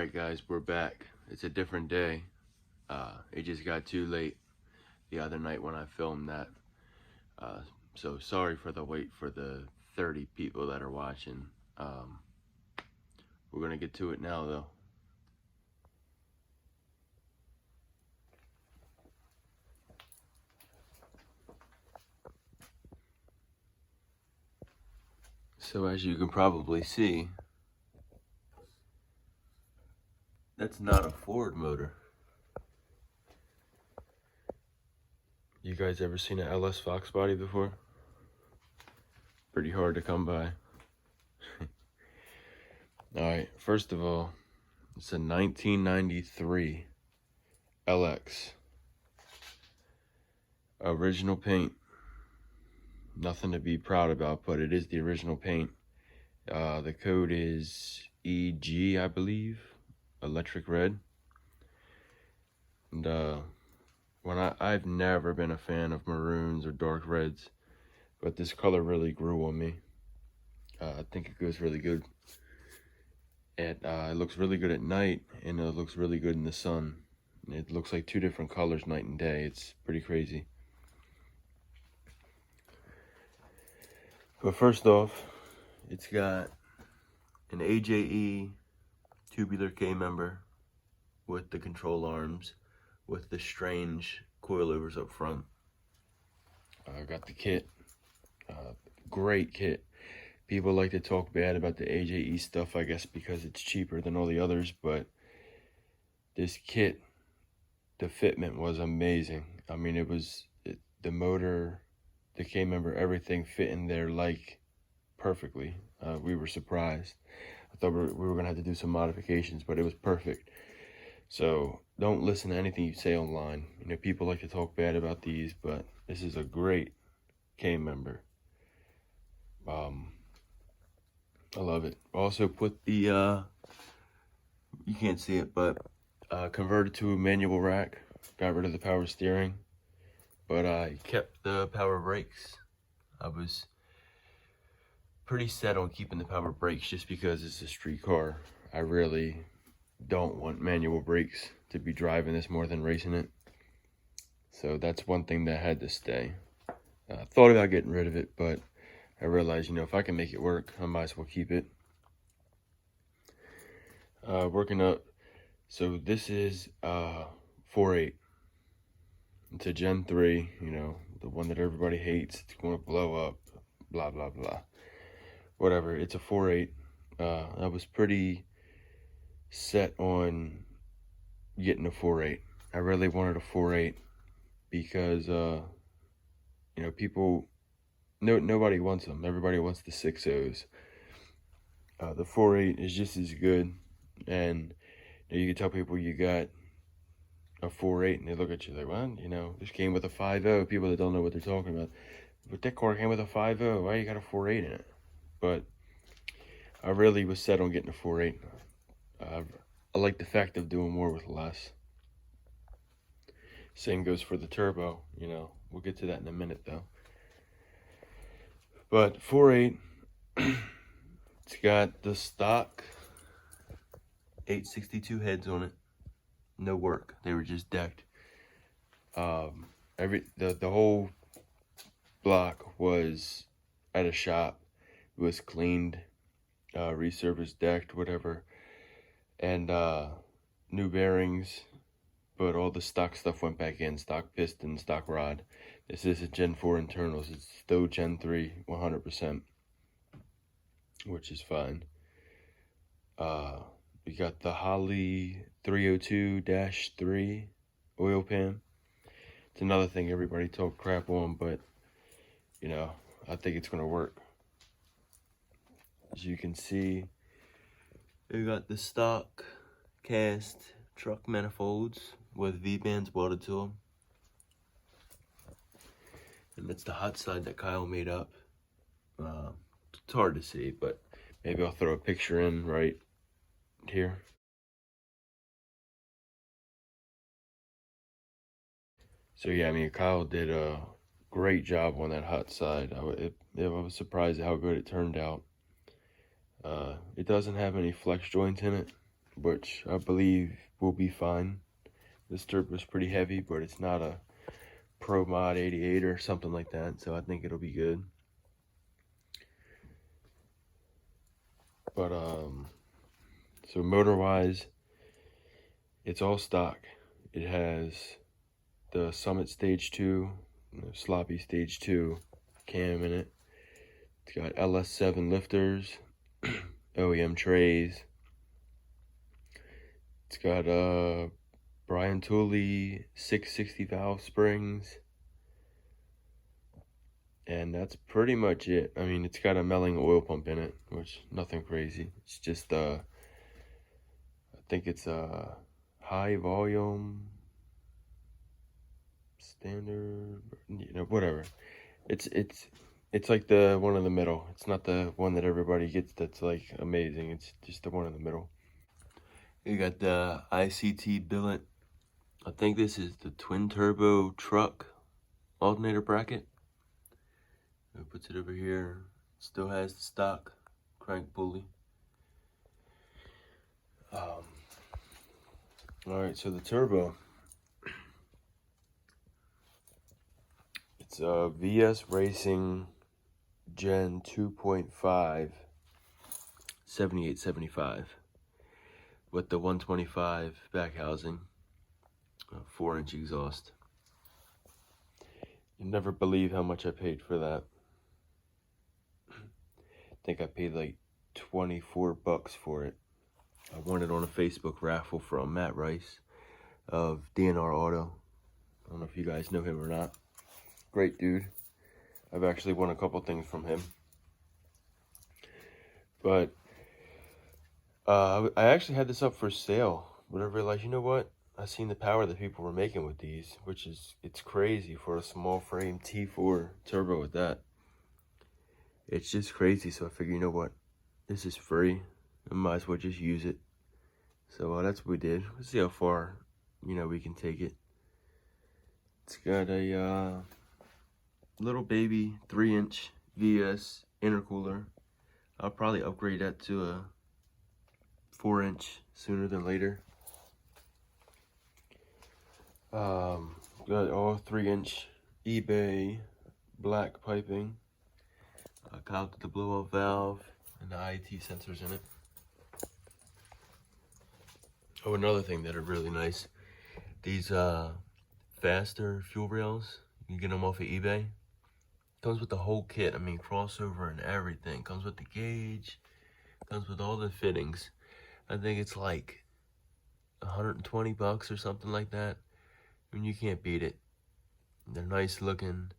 Alright guys, we're back. It's a different day. It just got too late the other night when I filmed that. So sorry for the wait for the 30 people that are watching. We're gonna get to it now though. So as you can probably see, that's not a Ford motor. You guys ever seen an LS Foxbody before? Pretty hard to come by. Alright, first of all, it's a 1993 LX. Original paint. Nothing to be proud about, but it is the original paint. The code is EG, I believe. Electric red. And I've never been a fan of maroons or dark reds, but this color really grew on me. I think it goes really good. It looks really good at night, and it looks really good in the sun. It looks like two different colors night and day. It's pretty crazy. But first off, it's got an AJE tubular K-member with the control arms, with the strange coilovers up front. I got the kit. Great kit. People like to talk bad about the AJE stuff, I guess because it's cheaper than all the others, but this kit, the fitment was amazing. I mean, the motor, the K-member, everything fit in there like perfectly. We were surprised. I thought we were gonna have to do some modifications, but it was perfect. So don't listen to anything you say online. You know, people like to talk bad about these, but this is a great K-member. I love it. Also put the you can't see it, but converted to a manual rack. Got rid of the power steering, but I kept the power brakes. I was pretty set on keeping the power brakes just because it's a street car. I really don't want manual brakes to be driving this more than racing it. So that's one thing that had to stay. Thought about getting rid of it, but I realized, you know, if I can make it work, I might as well keep it. Working up. So this is 4.8. It's a Gen 3, you know, the one that everybody hates. It's going to blow up, blah, blah, blah. Whatever, it's a 4.8. I was pretty set on getting a 4.8. I really wanted a 4.8 because, you know, nobody wants them. Everybody wants the 6.0s. The 4.8 is just as good, and you can tell people you got a 4.8 and they look at you like, well, you know, this came with a 5.0. People that don't know what they're talking about. But that car came with a 5.0. Why you got a 4.8 in it? But I really was set on getting a 4.8. I like the fact of doing more with less. Same goes for the turbo, you know. We'll get to that in a minute though. But 4.8, it's got the stock 862 heads on it. No work. They were just decked. The whole block was at a shop. It was cleaned, resurfaced, decked, whatever. And new bearings, but all the stock stuff went back in. Stock piston, stock rod. This is a Gen 4 internals. It's still Gen 3, 100%, which is fine. We got the Holley 302-3 oil pan. It's another thing everybody talk crap on, but, you know, I think it's going to work. As you can see, we got the stock cast truck manifolds with V-bands welded to them. And that's the hot side that Kyle made up. It's hard to see, but maybe I'll throw a picture in right here. So yeah, I mean, Kyle did a great job on that hot side. I was surprised at how good it turned out. It doesn't have any flex joints in it, which I believe will be fine. This turbo is pretty heavy, but it's not a Pro Mod 88 or something like that, so I think it'll be good. But so motor wise, it's all stock. It has the Summit Stage 2, sloppy Stage 2 cam in it. It's got LS7 lifters, OEM trays. It's got Brian Tooley 660 valve springs. And that's pretty much it. I mean, it's got a Melling oil pump in it, which nothing crazy. It's just I think it's a high volume standard, whatever. It's like the one in the middle. It's not the one that everybody gets that's like amazing. It's just the one in the middle. You got the ICT billet. I think this is the twin turbo truck alternator bracket. It puts it over here. Still has the stock crank pulley. Alright, so the turbo. It's a VS Racing Gen 2.5 7875 with the 125 back housing, 4-inch exhaust. You'll never believe how much I paid for that. I think I paid like 24 bucks for it. I won it on a Facebook raffle from Matt Rice of DNR Auto. I don't know if you guys know him or not. Great dude. I've actually won a couple things from him. But I actually had this up for sale, but I realized, you know what? I seen the power that people were making with these, which is, it's crazy for a small frame T4 turbo with that. It's just crazy, so I figure, you know what? This is free. I might as well just use it. So that's what we did. Let's see how far, we can take it. It's got a little baby 3-inch VS intercooler. I'll probably upgrade that to a 4-inch sooner than later. Got all 3-inch eBay black piping. Counted the blow-off valve and the IET sensors in it. Oh, another thing that are really nice. These faster fuel rails, you can get them off of eBay. Comes with the whole kit. I mean, crossover and everything. Comes with the gauge. Comes with all the fittings. I think it's like 120 bucks or something like that. I mean, you can't beat it. They're nice looking.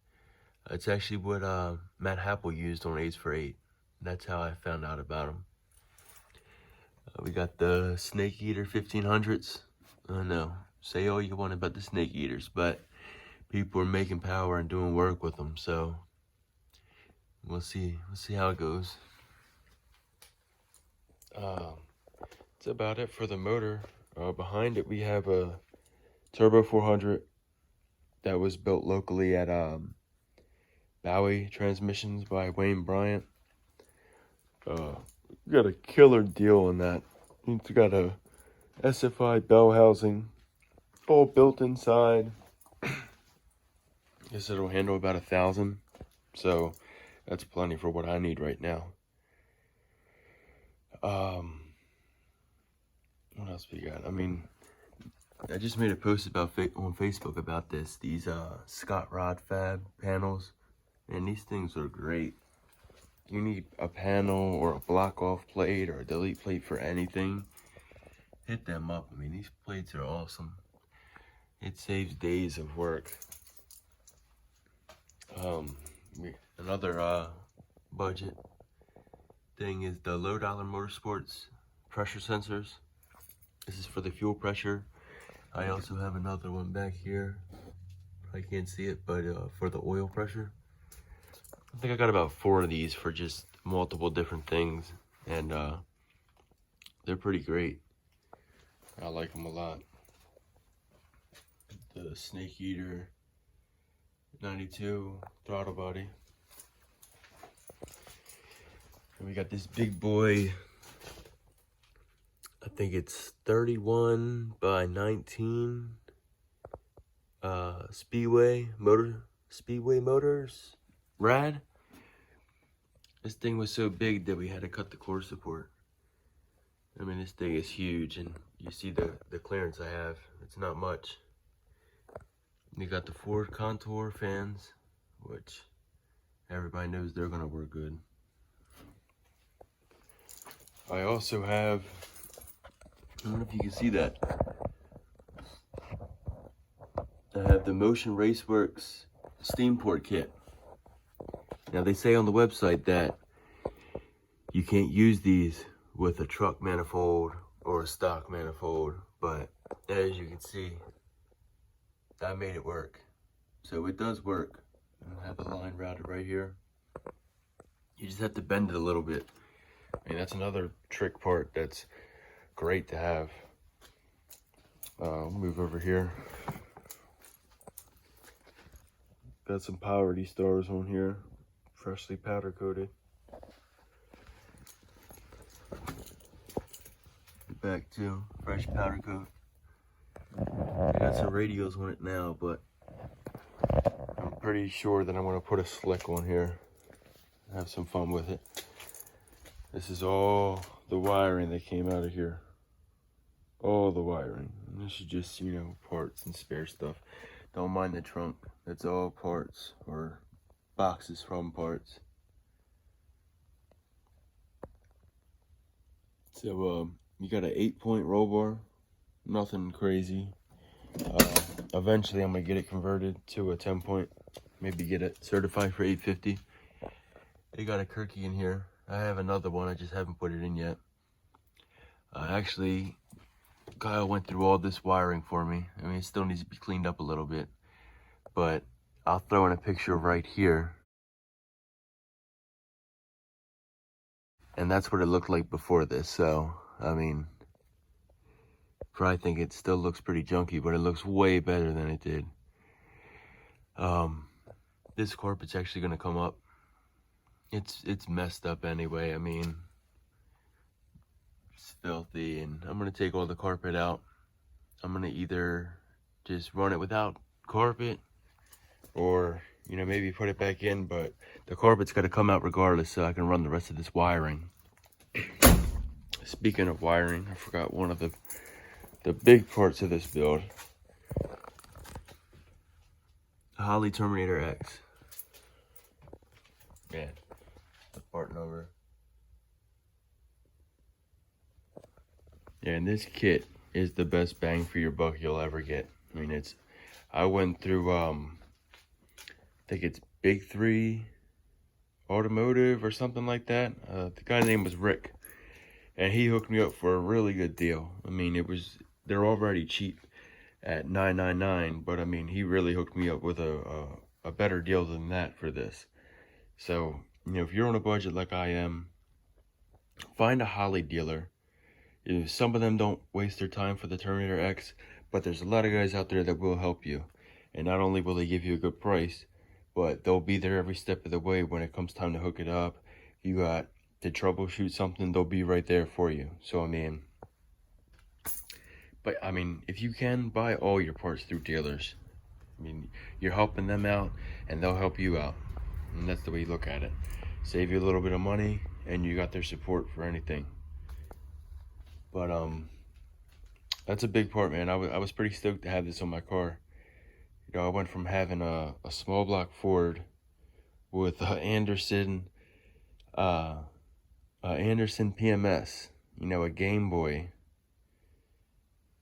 It's actually what Matt Happel used on 8s for 8. That's how I found out about them. We got the Snake Eater 1500s. I know, say all you want about the Snake Eaters, but people are making power and doing work with them, so we'll see how it goes. That's about it for the motor. Behind it we have a Turbo 400 that was built locally at Bowie Transmissions by Wayne Bryant. Got a killer deal on that. It's got a SFI bell housing, all built inside. Guess it'll handle about 1,000, so that's plenty for what I need right now. What else we got? I mean, I just made a post about on Facebook about these Scott Rod Fab panels, and these things are great. You need a panel or a block off plate or a delete plate for anything, hit them up. I mean, these plates are awesome. It saves days of work. Another budget thing is the Low Dollar Motorsports pressure sensors. This is for the fuel pressure. I also have another one back here. I can't see it, but for the oil pressure. I think I got about 4 of these for just multiple different things, and they're pretty great. I like them a lot. The Snake Eater 92 throttle body. And we got this big boy I think it's 31 by 19 Speedway Motors rad. This thing was so big that we had to cut the core support. I mean, this thing is huge, and you see the clearance I have. It's not much. You got the Ford Contour fans, which everybody knows they're gonna work good. I also have, I don't know if you can see that, I have the Motion Raceworks Steamport kit. Now they say on the website that you can't use these with a truck manifold or a stock manifold, but as you can see, I made it work. So it does work. I have the line routed right here. You just have to bend it a little bit. I mean, that's another trick part that's great to have. I'll move over here. Got some Power stars on here, freshly powder coated. Back to fresh powder coat. I got some radios on it now, but I'm pretty sure that I'm gonna put a slick on here. Have some fun with it. This is all the wiring that came out of here. All the wiring. And this is just, you know, parts and spare stuff. Don't mind the trunk. That's all parts or boxes from parts. So you got an 8-point roll bar. Nothing crazy. Eventually I'm gonna get it converted to a 10-point. Maybe get it certified for 850. They got a Kirky in here. I have another one, I just haven't put it in yet. Actually, Kyle went through all this wiring for me. I mean, it still needs to be cleaned up a little bit, but I'll throw in a picture right here. And that's what it looked like before this. So, I mean, probably think it still looks pretty junky, but it looks way better than it did. This carpet's actually gonna come up. It's messed up anyway. I mean, it's filthy, and I'm gonna take all the carpet out. I'm gonna either just run it without carpet, or, you know, maybe put it back in, but the carpet's gotta come out regardless so I can run the rest of this wiring. Speaking of wiring, I forgot one of the big parts of this build. Holley Terminator X. Yeah, the part number. Yeah, and this kit is the best bang for your buck you'll ever get. I mean, I went through, I think it's Big 3 Automotive or something like that. The guy's name was Rick, and he hooked me up for a really good deal. I mean, they're already cheap at $9.99, but I mean, he really hooked me up with a better deal than that for this. So, you know, if you're on a budget like I am, find a Holley dealer. You know, some of them don't waste their time for the Terminator X, but there's a lot of guys out there that will help you. And not only will they give you a good price, but they'll be there every step of the way when it comes time to hook it up. If you got to troubleshoot something, they'll be right there for you. So, I mean, but I mean, if you can, buy all your parts through dealers. I mean, you're helping them out, and they'll help you out. And that's the way you look at it. Save you a little bit of money, and you got their support for anything. But that's a big part, man. I was pretty stoked to have this on my car. You know, I went from having a small block Ford with Anderson PMS, you know, a Game Boy,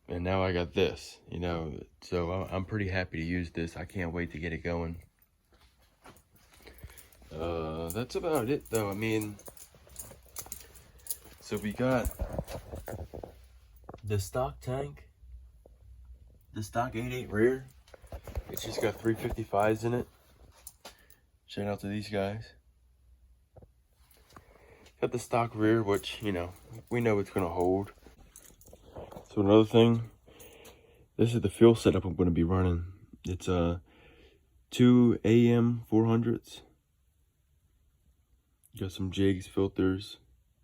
and now I got this, you know. So I'm pretty happy to use this. I can't wait to get it going. That's about it, though. I mean, so we got the stock tank, the stock 8.8 rear. It's just got 355s in it. Shout out to these guys. Got the stock rear, which, you know, we know it's gonna hold. So another thing, this is the fuel setup I'm gonna be running. It's 2 AM 400s. Got some jigs, filters,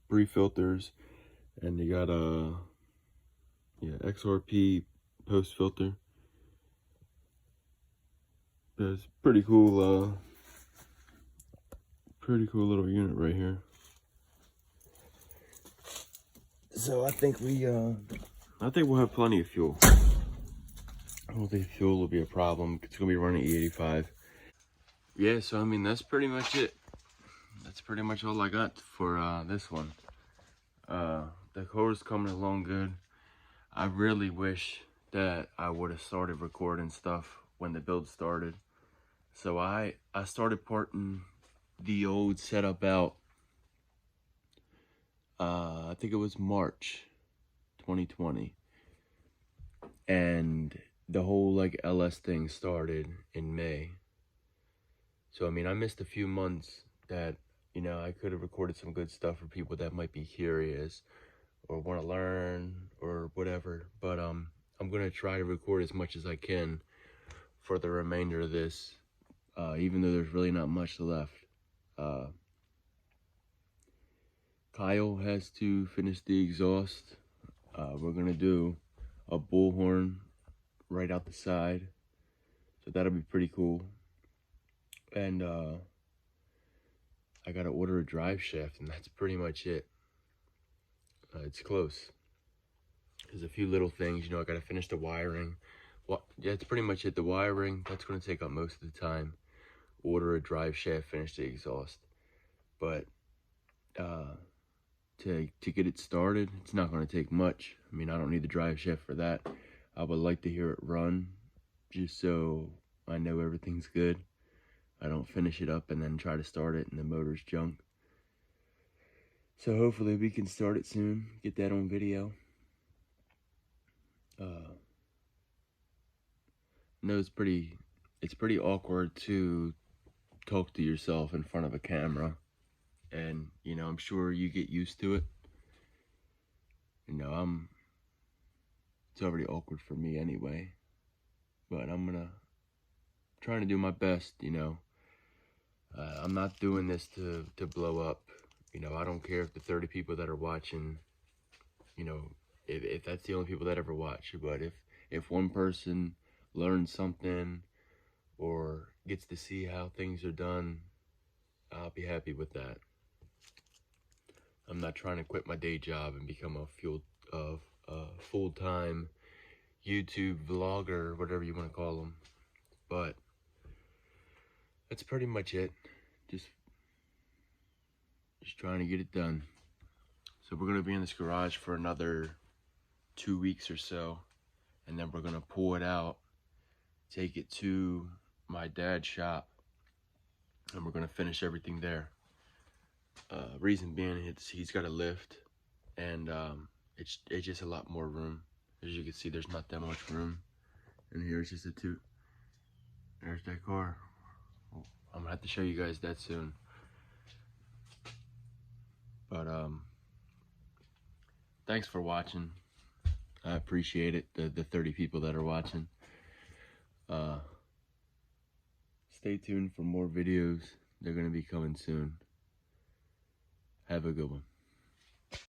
pre-filters, and you got Yeah, XRP post filter. That's pretty cool little unit right here. So I think we'll have plenty of fuel. I don't think fuel will be a problem. It's gonna be running E85. Yeah, so I mean that's pretty much it. That's pretty much all I got for this one. The car's coming along good. I really wish that I would have started recording stuff when the build started. So I started porting the old setup out. I think it was March 2020, and the whole like LS thing started in May. So I mean, I missed a few months that, you know, I could have recorded some good stuff for people that might be curious or want to learn or whatever. But I'm gonna try to record as much as I can for the remainder of this, even though there's really not much left. Kyle has to finish the exhaust. We're gonna do a bullhorn right out the side, so that'll be pretty cool. And I gotta order a drive shaft, and that's pretty much it. It's close. There's a few little things, you know. I gotta finish the wiring. Well, yeah, that's pretty much it. The wiring, that's gonna take up most of the time. Order a drive shaft, finish the exhaust. But to get it started, it's not gonna take much. I mean, I don't need the drive shaft for that. I would like to hear it run, just so I know everything's good. I don't finish it up and then try to start it and the motor's junk. So hopefully we can start it soon, get that on video. No, it's pretty awkward to talk to yourself in front of a camera, and you know, I'm sure you get used to it. You know, it's already awkward for me anyway, but I'm trying to do my best, you know. I'm not doing this to blow up. You know, I don't care if the 30 people that are watching, you know, if that's the only people that ever watch. But if one person learns something or gets to see how things are done, I'll be happy with that. I'm not trying to quit my day job and become a full-time YouTube vlogger, whatever you want to call them. But that's pretty much it. Just trying to get it done. So we're gonna be in this garage for another 2 weeks or so, and then we're gonna pull it out, take it to my dad's shop, and we're gonna finish everything there. Reason being, he's got a lift, and it's just a lot more room. As you can see, there's not that much room, and here's just a toot. There's that car. I'm gonna have to show you guys that soon. But thanks for watching. I appreciate it, the 30 people that are watching. Stay tuned for more videos. They're gonna be coming soon. Have a good one.